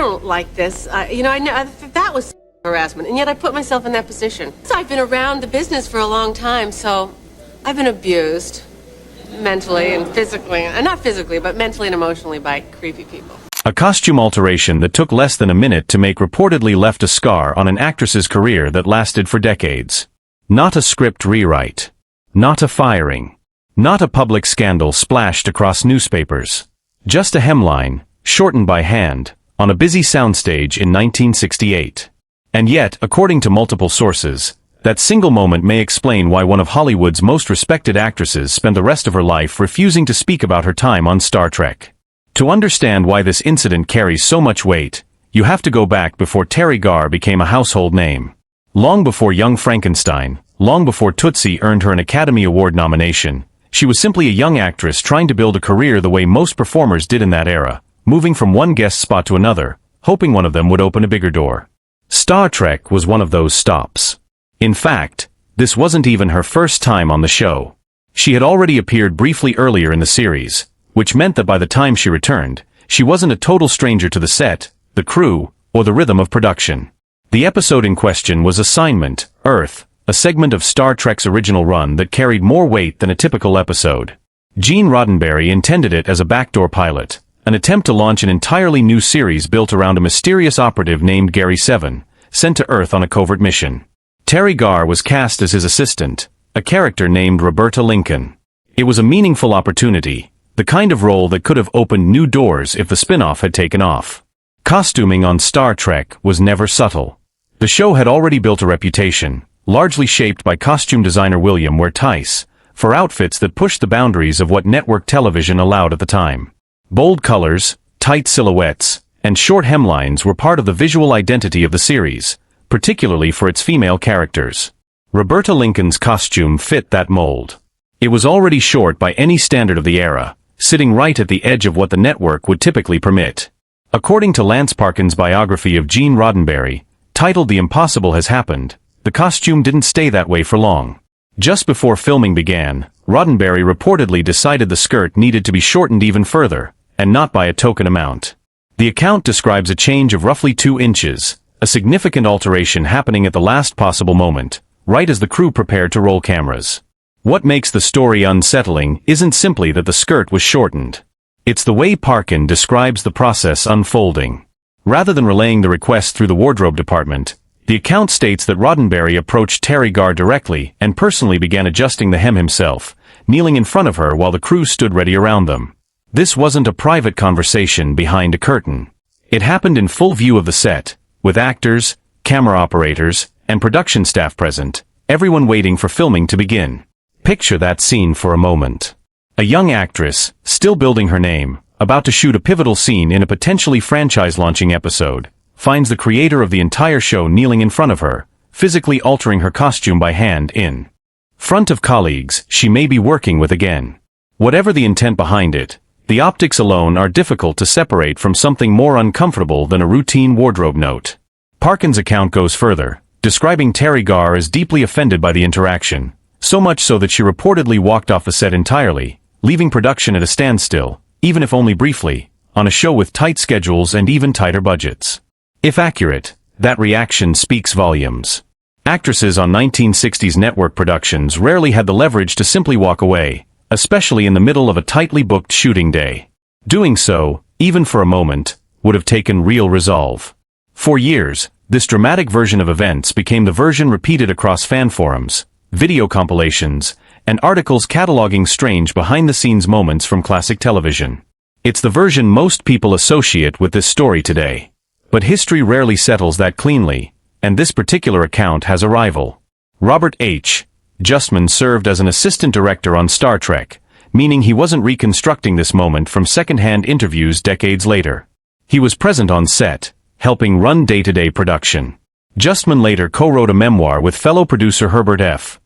don't like this. I know that was harassment, and yet I put myself in that position. So I've been around the business for a long time, so I've been abused mentally and physically, not physically, but mentally and emotionally by creepy people. A costume alteration that took less than a minute to make reportedly left a scar on an actress's career that lasted for decades. Not a script rewrite. Not a firing. Not a public scandal splashed across newspapers. Just a hemline, shortened by hand, on a busy soundstage in 1968. And yet, according to multiple sources, that single moment may explain why one of Hollywood's most respected actresses spent the rest of her life refusing to speak about her time on Star Trek. To understand why this incident carries so much weight, you have to go back before Teri Garr became a household name. Long before Young Frankenstein, long before Tootsie earned her an Academy Award nomination, she was simply a young actress trying to build a career the way most performers did in that era, moving from one guest spot to another, hoping one of them would open a bigger door. Star Trek was one of those stops. In fact, this wasn't even her first time on the show. She had already appeared briefly earlier in the series, which meant that by the time she returned, she wasn't a total stranger to the set, the crew, or the rhythm of production. The episode in question was Assignment, Earth, a segment of Star Trek's original run that carried more weight than a typical episode. Gene Roddenberry intended it as a backdoor pilot, an attempt to launch an entirely new series built around a mysterious operative named Gary 7, sent to Earth on a covert mission. Teri Garr was cast as his assistant, a character named Roberta Lincoln. It was a meaningful opportunity, the kind of role that could have opened new doors if the spin-off had taken off. Costuming on Star Trek was never subtle. The show had already built a reputation, largely shaped by costume designer William Ware Tice, for outfits that pushed the boundaries of what network television allowed at the time. Bold colors, tight silhouettes, and short hemlines were part of the visual identity of the series, particularly for its female characters. Roberta Lincoln's costume fit that mold. It was already short by any standard of the era, sitting right at the edge of what the network would typically permit. According to Lance Parkin's biography of Gene Roddenberry, titled The Impossible Has Happened, the costume didn't stay that way for long. Just before filming began, Roddenberry reportedly decided the skirt needed to be shortened even further, and not by a token amount. The account describes a change of roughly 2 inches, a significant alteration happening at the last possible moment, right as the crew prepared to roll cameras. What makes the story unsettling isn't simply that the skirt was shortened. It's the way Parkin describes the process unfolding. Rather than relaying the request through the wardrobe department, the account states that Roddenberry approached Teri Garr directly and personally began adjusting the hem himself, kneeling in front of her while the crew stood ready around them. This wasn't a private conversation behind a curtain. It happened in full view of the set, with actors, camera operators, and production staff present, everyone waiting for filming to begin. Picture that scene for a moment. A young actress, still building her name, about to shoot a pivotal scene in a potentially franchise-launching episode, finds the creator of the entire show kneeling in front of her, physically altering her costume by hand in front of colleagues she may be working with again. Whatever the intent behind it, the optics alone are difficult to separate from something more uncomfortable than a routine wardrobe note. Parkin's account goes further, describing Teri Garr as deeply offended by the interaction, so much so that she reportedly walked off the set entirely, leaving production at a standstill, even if only briefly, on a show with tight schedules and even tighter budgets. If accurate, that reaction speaks volumes. Actresses on 1960s network productions rarely had the leverage to simply walk away, especially in the middle of a tightly booked shooting day. Doing so, even for a moment, would have taken real resolve. For years, this dramatic version of events became the version repeated across fan forums, video compilations, and articles cataloging strange behind-the-scenes moments from classic television. It's the version most people associate with this story today. But history rarely settles that cleanly, and this particular account has a rival. Robert H. Justman served as an assistant director on Star Trek, meaning he wasn't reconstructing this moment from second-hand interviews decades later. He was present on set, helping run day-to-day production. Justman later co-wrote a memoir with fellow producer Herbert F.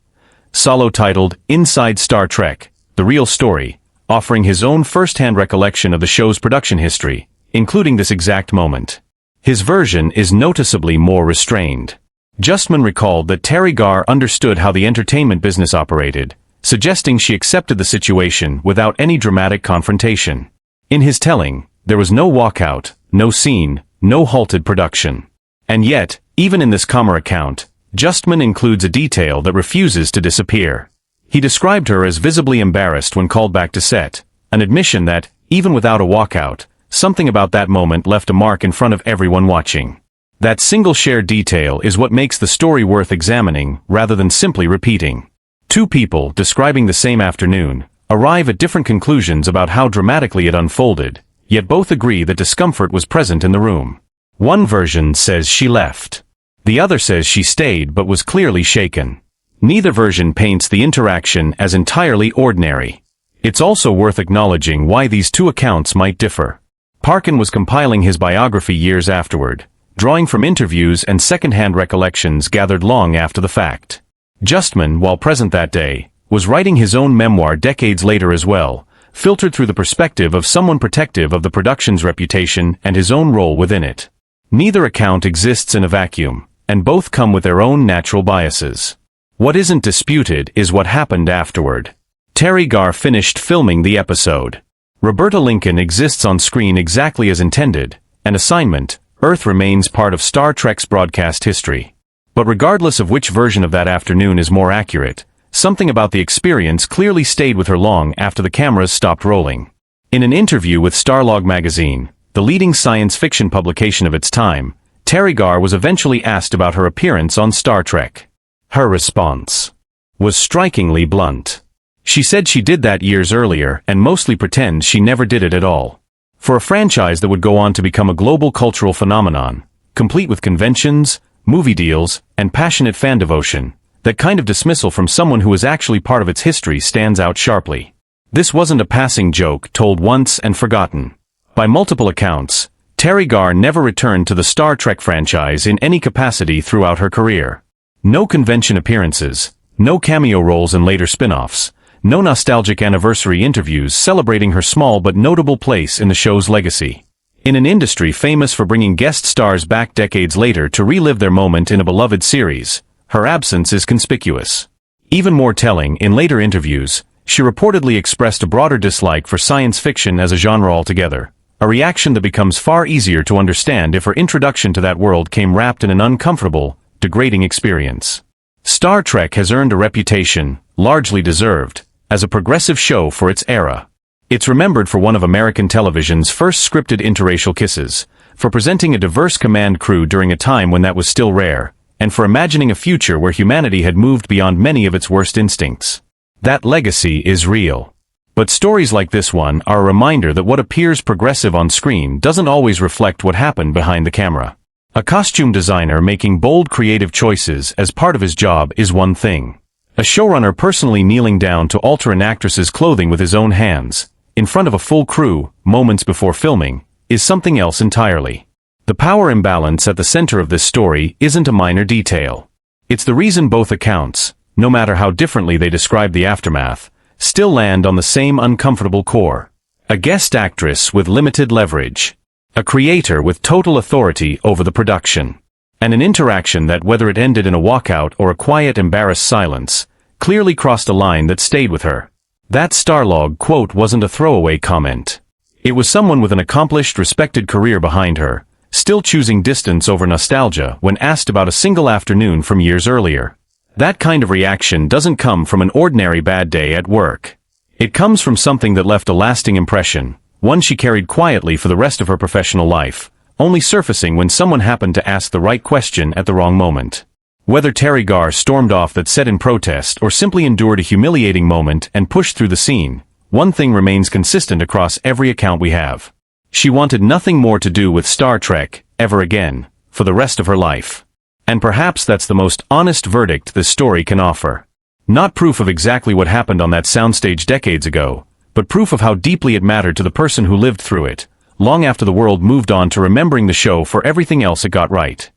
Solo titled Inside Star Trek, The Real Story, offering his own first-hand recollection of the show's production history, including this exact moment. His version is noticeably more restrained. Justman recalled that Teri Garr understood how the entertainment business operated, suggesting she accepted the situation without any dramatic confrontation. In his telling, there was no walkout, no scene, no halted production. And yet, even in this calmer account, Justman includes a detail that refuses to disappear. He described her as visibly embarrassed when called back to set, an admission that, even without a walkout, something about that moment left a mark in front of everyone watching. That single shared detail is what makes the story worth examining rather than simply repeating. Two people, describing the same afternoon, arrive at different conclusions about how dramatically it unfolded, yet both agree that discomfort was present in the room. One version says she left. The other says she stayed but was clearly shaken. Neither version paints the interaction as entirely ordinary. It's also worth acknowledging why these two accounts might differ. Parkin was compiling his biography years afterward, drawing from interviews and second-hand recollections gathered long after the fact. Justman, while present that day, was writing his own memoir decades later as well, filtered through the perspective of someone protective of the production's reputation and his own role within it. Neither account exists in a vacuum, and both come with their own natural biases. What isn't disputed is what happened afterward. Teri Garr finished filming the episode. Roberta Lincoln exists on screen exactly as intended, an assignment. Earth remains part of Star Trek's broadcast history. But regardless of which version of that afternoon is more accurate, something about the experience clearly stayed with her long after the cameras stopped rolling. In an interview with Starlog magazine, the leading science fiction publication of its time, Teri Garr was eventually asked about her appearance on Star Trek. Her response was strikingly blunt. She said she did that years earlier and mostly pretends she never did it at all. For a franchise that would go on to become a global cultural phenomenon, complete with conventions, movie deals, and passionate fan devotion, that kind of dismissal from someone who is actually part of its history stands out sharply. This wasn't a passing joke told once and forgotten. By multiple accounts, Teri Garr never returned to the Star Trek franchise in any capacity throughout her career. No convention appearances, no cameo roles in later spin-offs, no nostalgic anniversary interviews celebrating her small but notable place in the show's legacy. In an industry famous for bringing guest stars back decades later to relive their moment in a beloved series, her absence is conspicuous. Even more telling, in later interviews, she reportedly expressed a broader dislike for science fiction as a genre altogether, a reaction that becomes far easier to understand if her introduction to that world came wrapped in an uncomfortable, degrading experience. Star Trek has earned a reputation, largely deserved, as a progressive show for its era. It's remembered for one of American television's first scripted interracial kisses, for presenting a diverse command crew during a time when that was still rare, and for imagining a future where humanity had moved beyond many of its worst instincts. That legacy is real. But stories like this one are a reminder that what appears progressive on screen doesn't always reflect what happened behind the camera. A costume designer making bold creative choices as part of his job is one thing. A showrunner personally kneeling down to alter an actress's clothing with his own hands, in front of a full crew, moments before filming, is something else entirely. The power imbalance at the center of this story isn't a minor detail. It's the reason both accounts, no matter how differently they describe the aftermath, still land on the same uncomfortable core. A guest actress with limited leverage. A creator with total authority over the production. And an interaction that, whether it ended in a walkout or a quiet, embarrassed silence, clearly crossed a line that stayed with her. That Starlog quote wasn't a throwaway comment. It was someone with an accomplished, respected career behind her, still choosing distance over nostalgia when asked about a single afternoon from years earlier. That kind of reaction doesn't come from an ordinary bad day at work. It comes from something that left a lasting impression, one she carried quietly for the rest of her professional life, only surfacing when someone happened to ask the right question at the wrong moment. Whether Teri Garr stormed off that set in protest or simply endured a humiliating moment and pushed through the scene, one thing remains consistent across every account we have. She wanted nothing more to do with Star Trek, ever again, for the rest of her life. And perhaps that's the most honest verdict this story can offer. Not proof of exactly what happened on that soundstage decades ago, but proof of how deeply it mattered to the person who lived through it, long after the world moved on to remembering the show for everything else it got right.